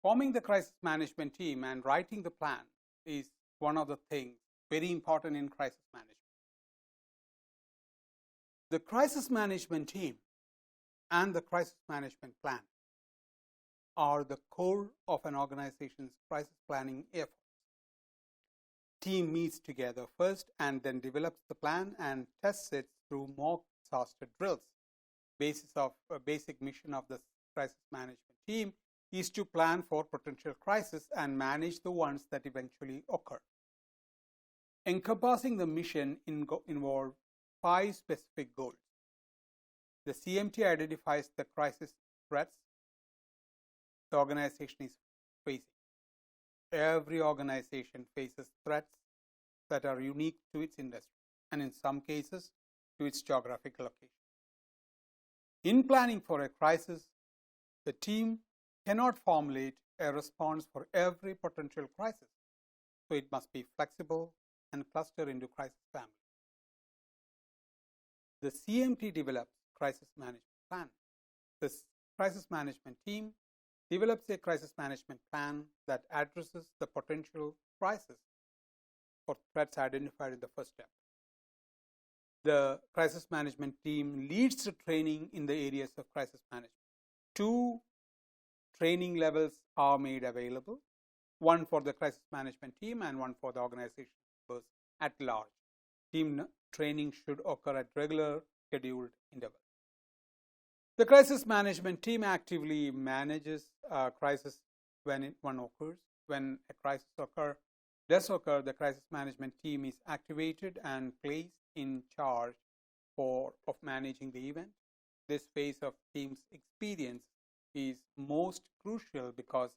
forming the crisis management team and writing the plan is one of the things very important in crisis management. The crisis management team and the crisis management plan are the core of an organization's crisis planning efforts. Team meets together first and then develops the plan and tests it through mock disaster drills. Basic mission of the crisis management team is to plan for potential crises and manage the ones that eventually occur. Encompassing the mission involve 5 specific goals. The CMT identifies the crisis threats the organization is facing. Every organization faces threats that are unique to its industry and in some cases to its geographical location. In planning for a crisis, the team cannot formulate a response for every potential crisis, so it must be flexible and cluster into crisis families. The CMT develops crisis management plan. The crisis management team develops a crisis management plan that addresses the potential crisis or threats identified in the first step. The crisis management team leads the training in the areas of crisis management. 2 training levels are made available, one for the crisis management team and one for the organization members at large. Team training should occur at regular scheduled intervals. The crisis management team actively manages a crisis when one occurs. When a crisis does occur, the crisis management team is activated and placed in charge of managing the event. This phase of team's experience is most crucial because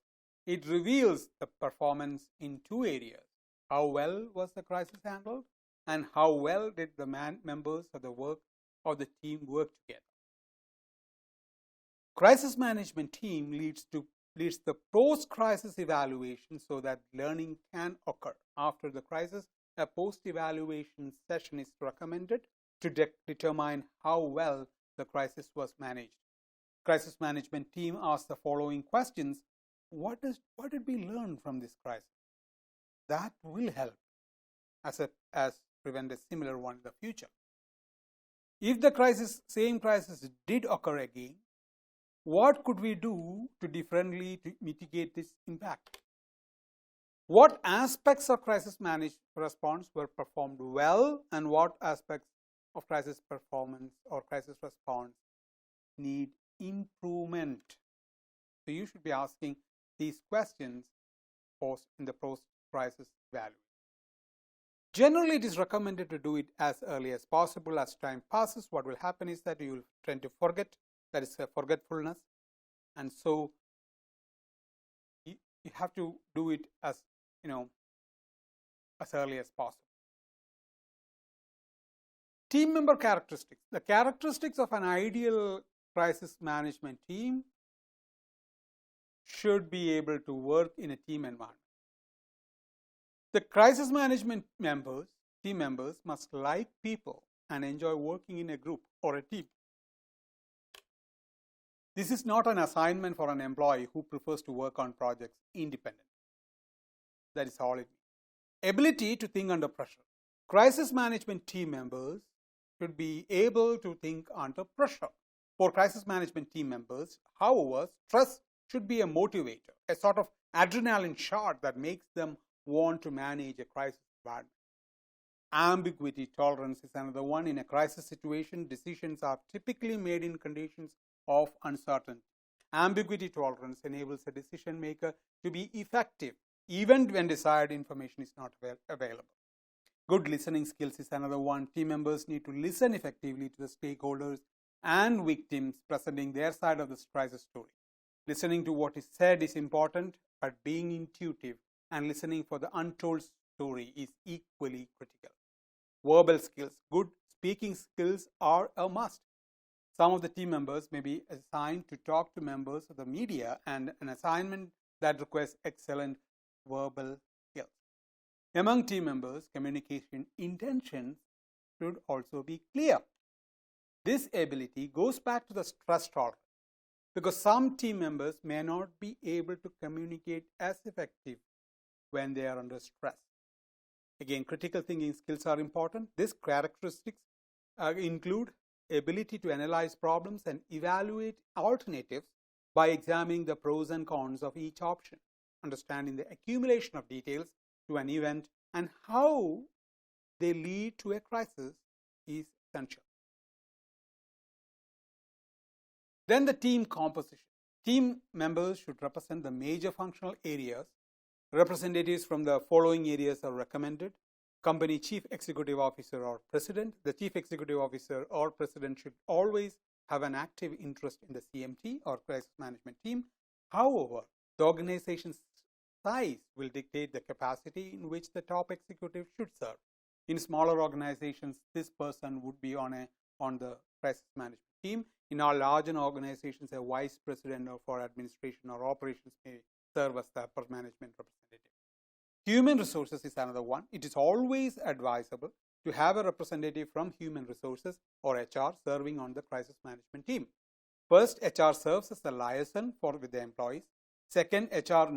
it reveals the performance in 2 areas. How well was the crisis handled and how well did the members of the team work together. Crisis management team leads the post-crisis evaluation so that learning can occur. After the crisis, a post-evaluation session is recommended to determine how well the crisis was managed. Crisis management team asks the following questions. What did we learn from this crisis? That will help as prevent a similar one in the future. If the same crisis did occur again, what could we do to differently to mitigate this impact? What aspects of crisis management response were performed well and what aspects of crisis performance or crisis response need improvement? So you should be asking these questions in the post-crisis evaluation. Generally, it is recommended to do it as early as possible. As time passes, what will happen is that you will tend to forget. That is a forgetfulness, and so you have to do it as early as possible. Team member characteristics. The characteristics of an ideal crisis management team should be able to work in a team environment. The crisis management team members must like people and enjoy working in a group or a team. This is not an assignment for an employee who prefers to work on projects independently. That is all it means. Ability to think under pressure. Crisis management team members should be able to think under pressure. For crisis management team members, however, stress should be a motivator, a sort of adrenaline shot that makes them want to manage a crisis environment. Ambiguity tolerance is another one. In a crisis situation, decisions are typically made in conditions of uncertainty. Ambiguity tolerance enables a decision maker to be effective even when desired information is not available. Good listening skills is another one. Team members need to listen effectively to the stakeholders and victims presenting their side of the crisis story. Listening to what is said is important, but being intuitive and listening for the untold story is equally critical. Verbal skills. Good speaking skills are a must. Some of the team members may be assigned to talk to members of the media and an assignment that requires excellent verbal skills. Among team members, communication intentions should also be clear. This ability goes back to the stress tolerance. because some team members may not be able to communicate as effective when they are under stress. Again, critical thinking skills are important. These characteristics include ability to analyze problems and evaluate alternatives by examining the pros and cons of each option, understanding the accumulation of details to an event and how they lead to a crisis is essential. Then the team composition. Team members should represent the major functional areas. Representatives from the following areas are recommended: company chief executive officer or president. The chief executive officer or president should always have an active interest in the CMT or crisis management team. However, the organization's size will dictate the capacity in which the top executive should serve. In smaller organizations, this person would be on the crisis management team. In our larger organizations, a vice president for administration or operations may serve as the upper management representative. Human resources is another one. It is always advisable to have a representative from human resources or HR serving on the crisis management team. First, HR serves as a liaison with the employees. Second, HR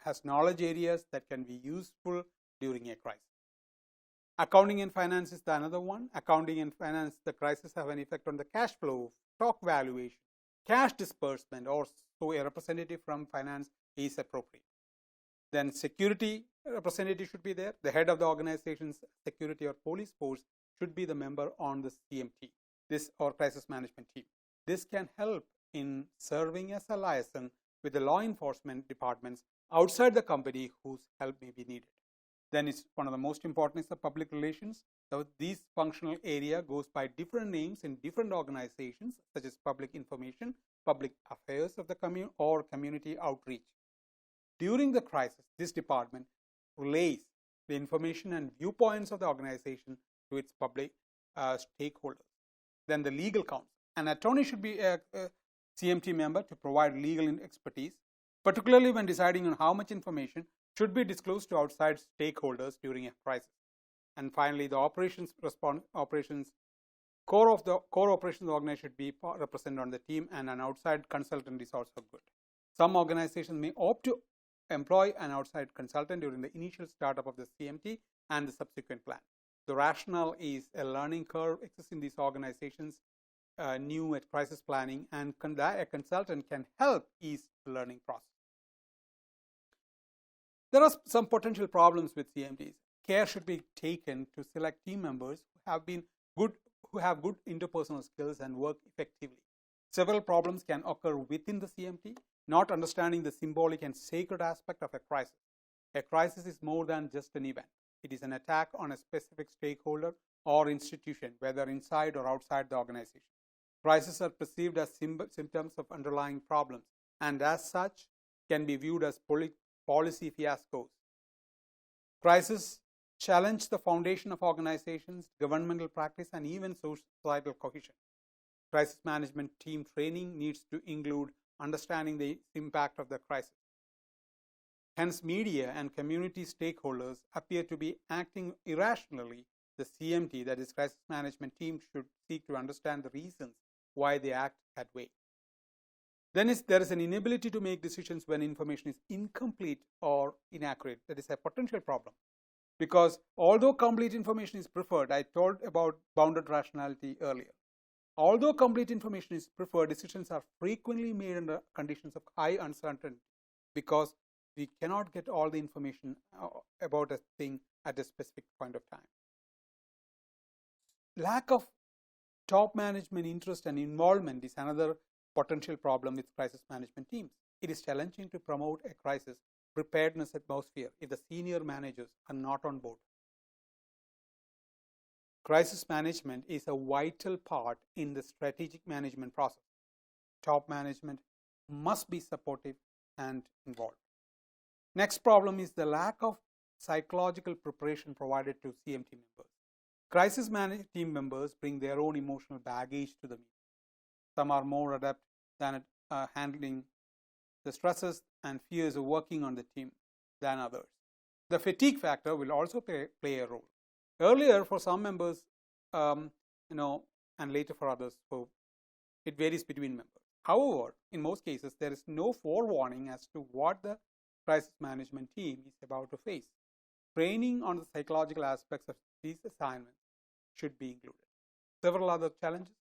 has knowledge areas that can be useful during a crisis. Accounting and finance is the another one. Accounting and finance, the crisis have an effect on the cash flow, stock valuation, cash disbursement, or so a representative from finance is appropriate. Then security representative should be there. The head of the organization's security or police force should be the member on the CMT, this or crisis management team. This can help in serving as a liaison with the law enforcement departments outside the company whose help may be needed. Then it's one of the most important is the public relations. So this functional area goes by different names in different organizations, such as public information, public affairs of the community outreach. During the crisis, this department relays the information and viewpoints of the organization to its public stakeholders. Then the legal counsel. An attorney should be a CMT member to provide legal expertise, particularly when deciding on how much information should be disclosed to outside stakeholders during a crisis. And finally, the core operations organization should be represented on the team, and an outside consultant is also good. Some organizations may opt to employ an outside consultant during the initial startup of the CMT and the subsequent plan. The rationale is a learning curve exists in these organizations new at crisis planning, and a consultant can help ease the learning process. There are some potential problems with CMTs. Care should be taken to select team members who have good interpersonal skills and work effectively. Several problems can occur within the CMT, not understanding the symbolic and sacred aspect of a crisis. A crisis is more than just an event. It is an attack on a specific stakeholder or institution, whether inside or outside the organization. Crises are perceived as symptoms of underlying problems, and as such can be viewed as policy fiascos. Crises challenge the foundation of organizations, governmental practice, and even societal cohesion. Crisis management team training needs to include understanding the impact of the crisis. Hence, media and community stakeholders appear to be acting irrationally. The CMT, that is crisis management team, should seek to understand the reasons why they act that way. Then there is an inability to make decisions when information is incomplete or inaccurate. That is a potential problem, because although complete information is preferred, I told about bounded rationality earlier. Although complete information is preferred, decisions are frequently made under conditions of high uncertainty, because we cannot get all the information about a thing at a specific point of time. Lack of top management interest and involvement is another potential problem with crisis management teams. It is challenging to promote a crisis preparedness atmosphere if the senior managers are not on board. Crisis management is a vital part in the strategic management process. Top management must be supportive and involved. Next problem is the lack of psychological preparation provided to CMT members. Crisis management team members bring their own emotional baggage to the meeting. Some are more adept than handling the stresses and fears of working on the team than others. The fatigue factor will also play a role. Earlier for some members, and later for others, so it varies between members. However, in most cases, there is no forewarning as to what the crisis management team is about to face. Training on the psychological aspects of these assignments should be included. Several other challenges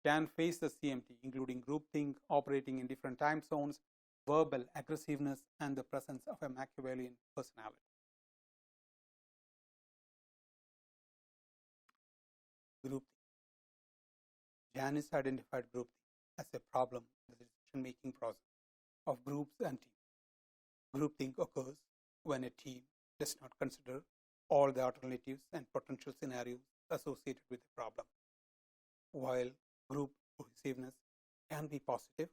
can face the CMT, including groupthink, operating in different time zones, verbal aggressiveness, and the presence of a Machiavellian personality. Groupthink. Janice identified groupthink as a problem in the decision-making process of groups and teams. Groupthink occurs when a team does not consider all the alternatives and potential scenarios associated with the problem. While group cohesiveness can be positive,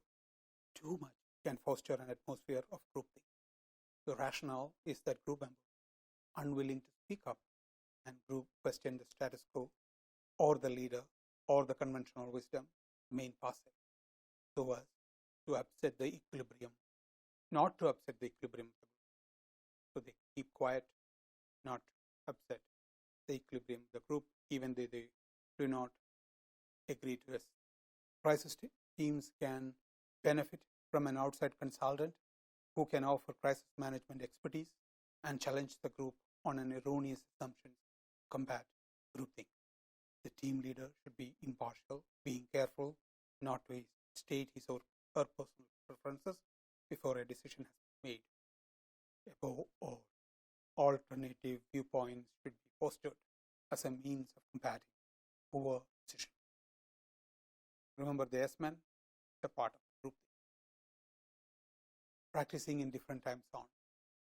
too much can foster an atmosphere of groupthink. The rationale is that group members unwilling to speak up and group question the status quo or the leader or the conventional wisdom remain passive so as to upset the equilibrium, not to upset the equilibrium of the group. So they keep quiet, not upset the equilibrium of the group, even though they do not agree to this. Crisis teams can benefit from an outside consultant who can offer crisis management expertise and challenge the group on an erroneous assumption to combat groupthink. The team leader should be impartial, being careful not to state his or her personal preferences before a decision has been made. Above all, alternative viewpoints should be fostered as a means of combating poor decision. Remember, the S-man is a part of the group. Practicing in different time zones.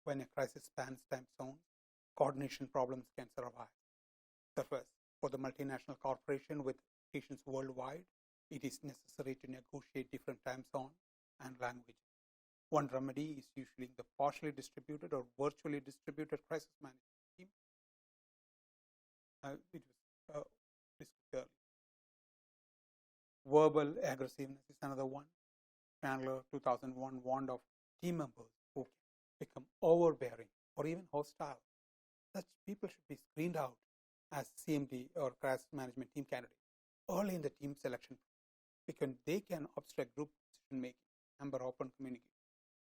When a crisis spans time zones, coordination problems can surface. For the multinational corporation with locations worldwide, it is necessary to negotiate different time zones and languages. One remedy is usually the partially distributed or virtually distributed crisis management team. It was discussed earlier. Verbal aggressiveness is another one. Chandler, 2001, warned of team members who can become overbearing or even hostile. Such people should be screened out as CMT or crisis management team candidates early in the team selection because they can obstruct group decision making, number open communication.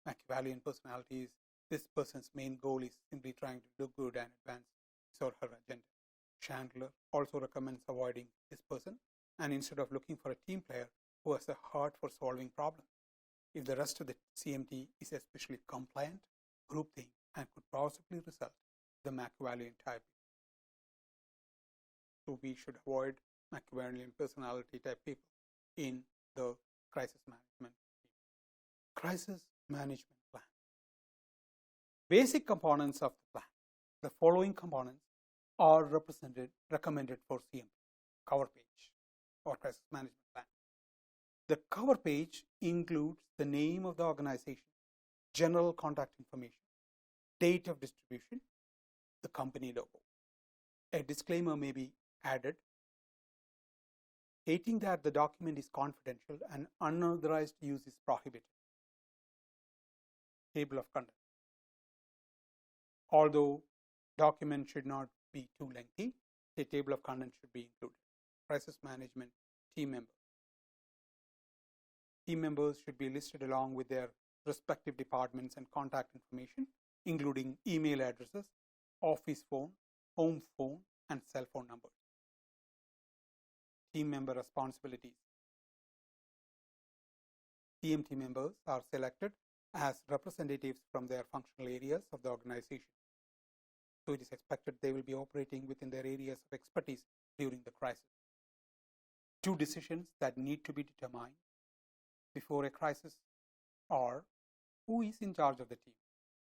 Machiavellian personalities, this person's main goal is simply trying to look good and advance his or her agenda. Chandler also recommends avoiding this person and instead of looking for a team player who has a heart for solving problems. If the rest of the CMT is especially compliant, groupthink, and could possibly result in the Machiavellian type. So we should avoid Machiavellian personality type people in the crisis management team. Crisis management plan. Basic components of the plan. The following components are recommended for CMT. Cover page or crisis management plan. The cover page includes the name of the organization, general contact information, date of distribution, the company logo. A disclaimer may be added stating that the document is confidential and unauthorized use is prohibited. Table of contents. Although document should not be too lengthy, a table of contents should be included. Crisis management team members. Team members should be listed along with their respective departments and contact information, including email addresses, office phone, home phone, and cell phone numbers. Team member responsibilities. CMT members are selected as representatives from their functional areas of the organization. So it is expected they will be operating within their areas of expertise during the crisis. 2 decisions that need to be determined before a crisis are who is in charge of the team,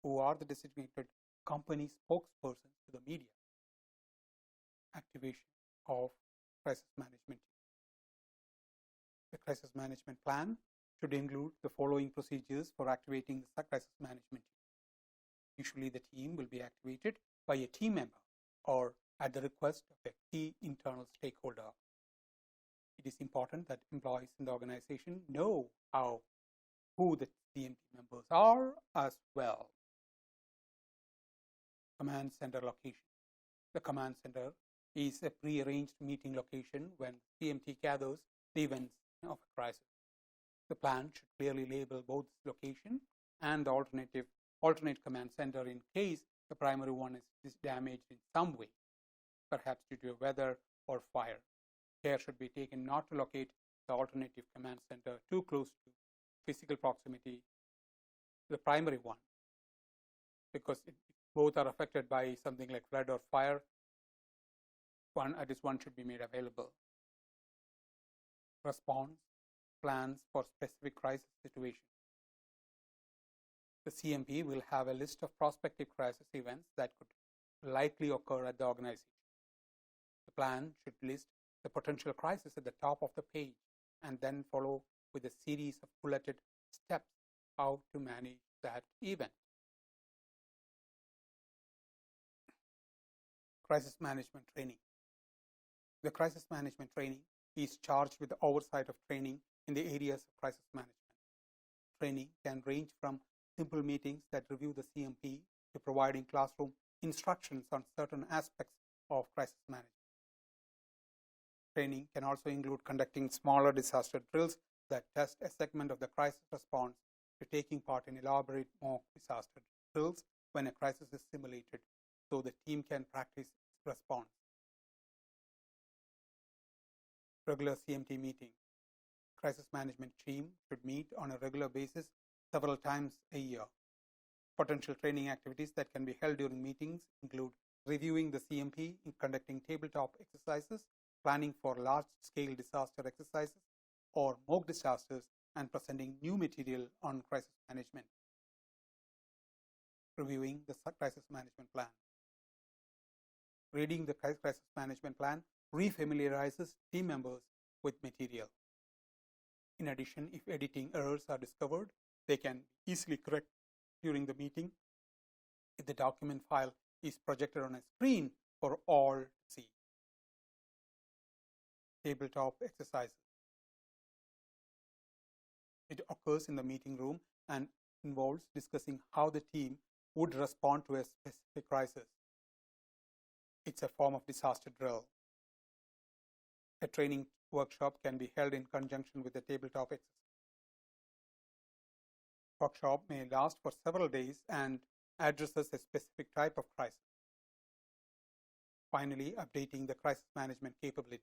who are the designated company spokespersons to the media, activation of crisis management team. The crisis management plan should include the following procedures for activating the crisis management team. Usually the team will be activated by a team member or at the request of a key internal stakeholder. It is important that employees in the organization know who the CMT members are as well. Command center location. The command center is a pre-arranged meeting location when CMT gathers the events of a crisis. The plan should clearly label both location and the alternate command center in case the primary one is damaged in some way, perhaps due to weather or fire. Care should be taken not to locate the alternative command center too close to physical proximity to the primary one, because both are affected by something like flood or fire. At least one should be made available. Response plans for specific crisis situations. The CMP will have a list of prospective crisis events that could likely occur at the organization. The plan should list the potential crisis at the top of the page and then follow with a series of bulleted steps how to manage that event. Crisis management training. The crisis management training is charged with the oversight of training in the areas of crisis management. Training can range from simple meetings that review the CMP to providing classroom instructions on certain aspects of crisis management. Training can also include conducting smaller disaster drills that test a segment of the crisis response to taking part in elaborate mock disaster drills when a crisis is simulated so the team can practice its response. Regular CMT meeting. Crisis management team should meet on a regular basis several times a year. Potential training activities that can be held during meetings include reviewing the CMP, conducting tabletop exercises, planning for large-scale disaster exercises or mock disasters, and presenting new material on crisis management. Reviewing the crisis management plan. Reading the crisis management plan refamiliarizes team members with material. In addition, if editing errors are discovered, they can be easily corrected during the meeting if the document file is projected on a screen for all to see. Tabletop exercises. It occurs in the meeting room and involves discussing how the team would respond to a specific crisis. It's a form of disaster drill. A training workshop can be held in conjunction with the tabletop exercise. Workshop may last for several days and addresses a specific type of crisis. Finally, updating the crisis management capability.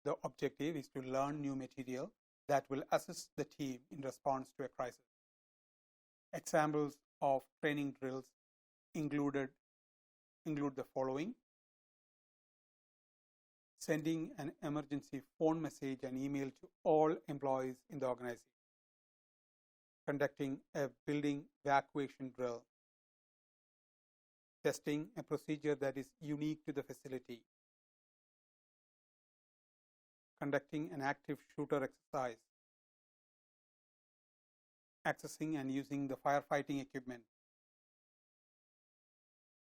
The objective is to learn new material that will assist the team in response to a crisis. Examples of training drills include the following: sending an emergency phone message and email to all employees in the organization, conducting a building evacuation drill, testing a procedure that is unique to the facility, conducting an active shooter exercise, accessing and using the firefighting equipment,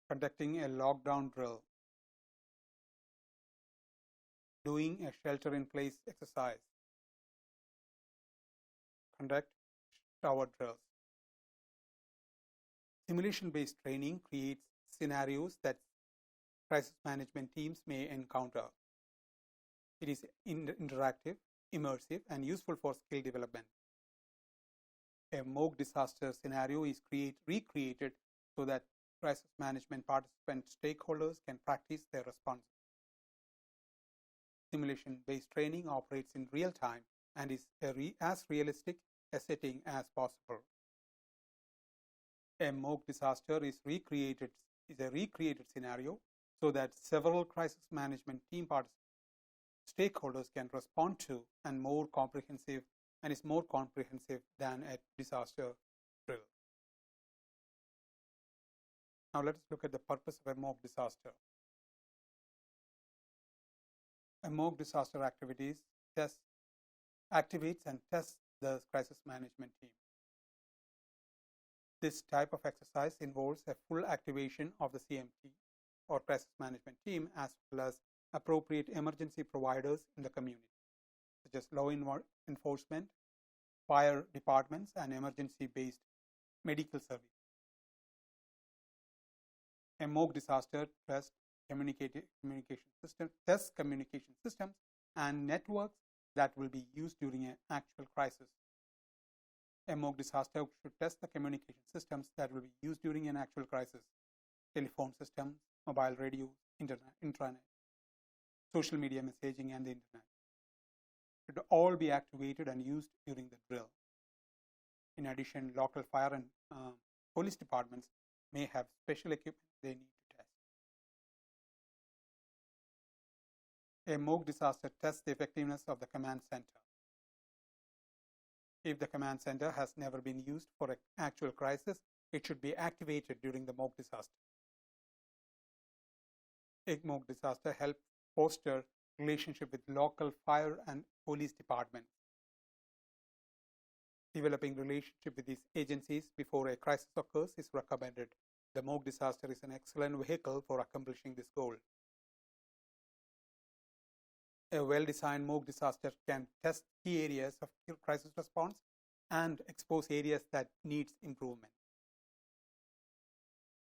conducting a lockdown drill, doing a shelter-in-place exercise, conduct shower drills. Simulation-based training creates scenarios that crisis management teams may encounter. It is interactive, immersive, and useful for skill development. A mock disaster scenario is recreated so that crisis management participant stakeholders can practice their response. Simulation-based training operates in real time and is as realistic a setting as possible. A mock disaster is a recreated scenario so that several crisis management team stakeholders can respond to and is more comprehensive than a disaster drill. Now let us look at the purpose of a mock disaster. A mock disaster activates and tests the crisis management team. This type of exercise involves a full activation of the CMT or crisis management team, as well as appropriate emergency providers in the community, such as law enforcement, fire departments, and emergency-based medical services. A mock disaster tests communication systems and networks that will be used during an actual crisis. A mock disaster should test the communication systems that will be used during an actual crisis: telephone systems, mobile radios, intranet, social media messaging, and the internet should all be activated and used during the drill. In addition, local fire and police departments may have special equipment they need to test. A mock disaster tests the effectiveness of the command center. If the command center has never been used for an actual crisis, it should be activated during the mock disaster. A mock disaster helps foster relationship with local fire and police departments. Developing relationship with these agencies before a crisis occurs is recommended. The mock disaster is an excellent vehicle for accomplishing this goal. A well-designed mock disaster can test key areas of crisis response and expose areas that needs improvement.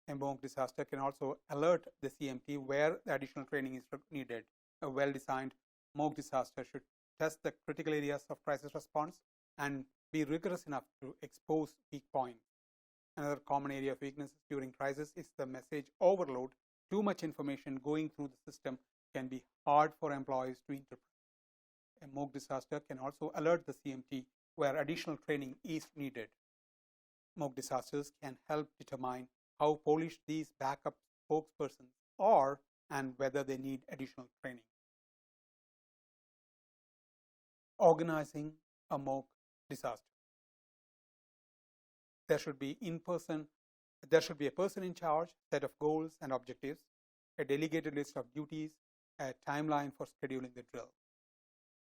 A mock disaster can also alert the CMT where additional training is needed. A well-designed mock disaster should test the critical areas of crisis response and be rigorous enough to expose weak points. Another common area of weaknesses during crisis is the message overload. Too much information going through the system can be hard for employees to interpret. A mock disaster can also alert the CMT where additional training is needed. Mock disasters can help determine how polished these backup spokespersons are and whether they need additional training. Organizing a mock disaster. There should be a person in charge, set of goals and objectives, a delegated list of duties, a timeline for scheduling the drill.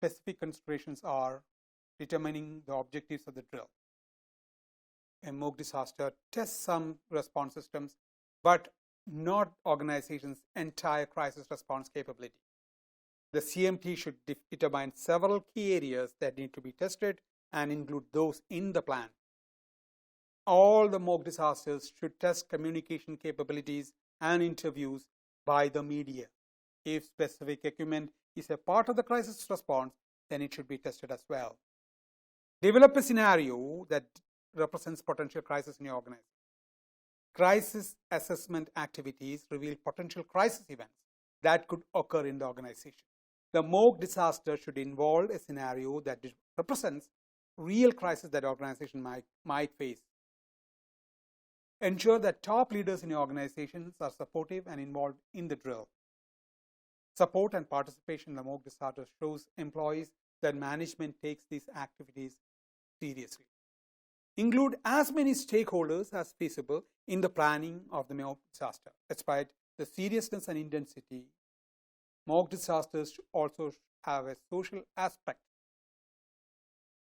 Specific considerations are determining the objectives of the drill. A mock disaster tests some response systems, but not organization's entire crisis response capability. The CMT should determine several key areas that need to be tested and include those in the plan. All the mock disasters should test communication capabilities and interviews by the media. If specific equipment is a part of the crisis response, then it should be tested as well. Develop a scenario that represents potential crisis in your organization. Crisis assessment activities reveal potential crisis events that could occur in the organization. The mock disaster should involve a scenario that represents real crisis that the organization might face. Ensure that top leaders in your organizations are supportive and involved in the drill. Support and participation in the mock disaster shows employees that management takes these activities seriously. Include as many stakeholders as feasible in the planning of the mock disaster. Despite the seriousness and intensity, mock disasters also have a social aspect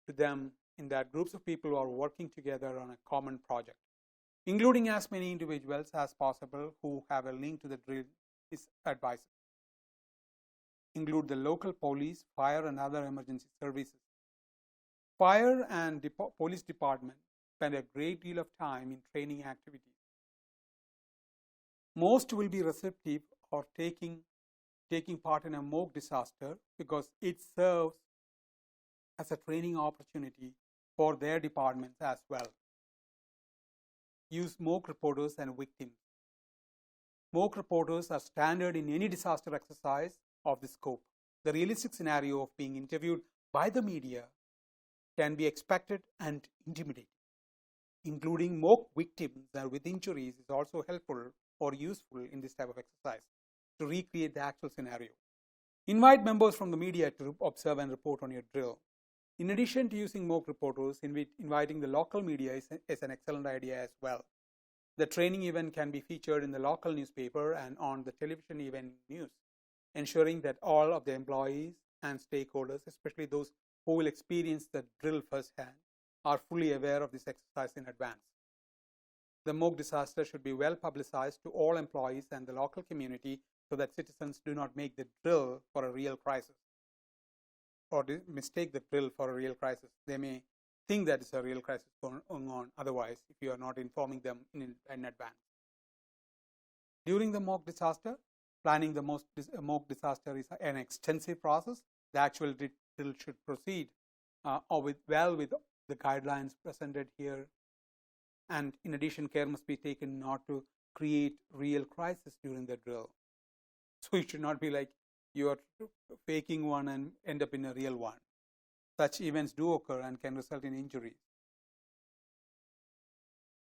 to them in that groups of people are working together on a common project. Including as many individuals as possible who have a link to the drill is advisable. Include the local police, fire, and other emergency services. Fire and police department spend a great deal of time in training activities. Most will be receptive or taking part in a mock disaster because it serves as a training opportunity for their departments as well. Use mock reporters and victims. Mock reporters are standard in any disaster exercise of this scope. The realistic scenario of being interviewed by the media can be expected and intimidating. Including mock victims with injuries is also helpful or useful in this type of exercise to recreate the actual scenario. Invite members from the media to observe and report on your drill. In addition to using mock reporters, inviting the local media is an excellent idea as well. The training event can be featured in the local newspaper and on the television event news, ensuring that all of the employees and stakeholders, especially those who will experience the drill firsthand, are fully aware of this exercise in advance. The mock disaster should be well publicized to all employees and the local community so that citizens do not make the drill for a real crisis or mistake the drill for a real crisis. They may think that it's a real crisis going on otherwise if you are not informing them in advance. During the mock disaster, planning the mock disaster is an extensive process. The actual drill should proceed or with the guidelines presented here. And in addition, care must be taken not to create real crisis during the drill. So it should not be like you are faking one and end up in a real one. Such events do occur and can result in injuries.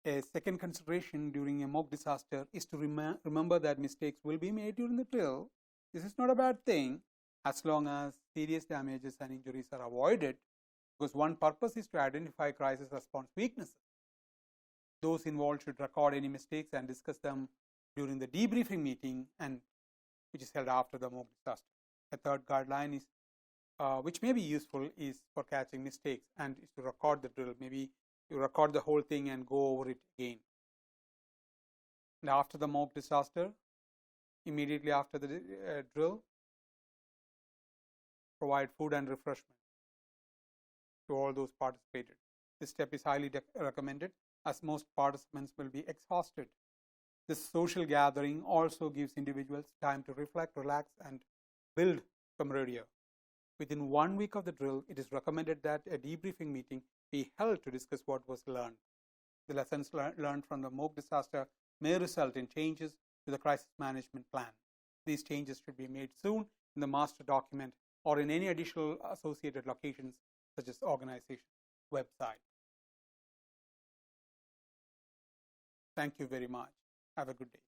A second consideration during a mock disaster is to remember that mistakes will be made during the drill. This is not a bad thing as long as serious damages and injuries are avoided, because one purpose is to identify crisis response weaknesses. Those involved should record any mistakes and discuss them during the debriefing meeting, and which is held after the mock disaster. A third guideline is which may be useful is for catching mistakes and is to record the drill. Maybe you record the whole thing and go over it again. And after the mock disaster, immediately after the drill, provide food and refreshment to all those participated. This step is highly recommended as most participants will be exhausted. This social gathering also gives individuals time to reflect, relax, and build camaraderie. Within 1 week of the drill, it is recommended that a debriefing meeting be held to discuss what was learned. The lessons learned from the mock disaster may result in changes to the crisis management plan. These changes should be made soon in the master document or in any additional associated locations such as organization website. Thank you very much. Have a good day.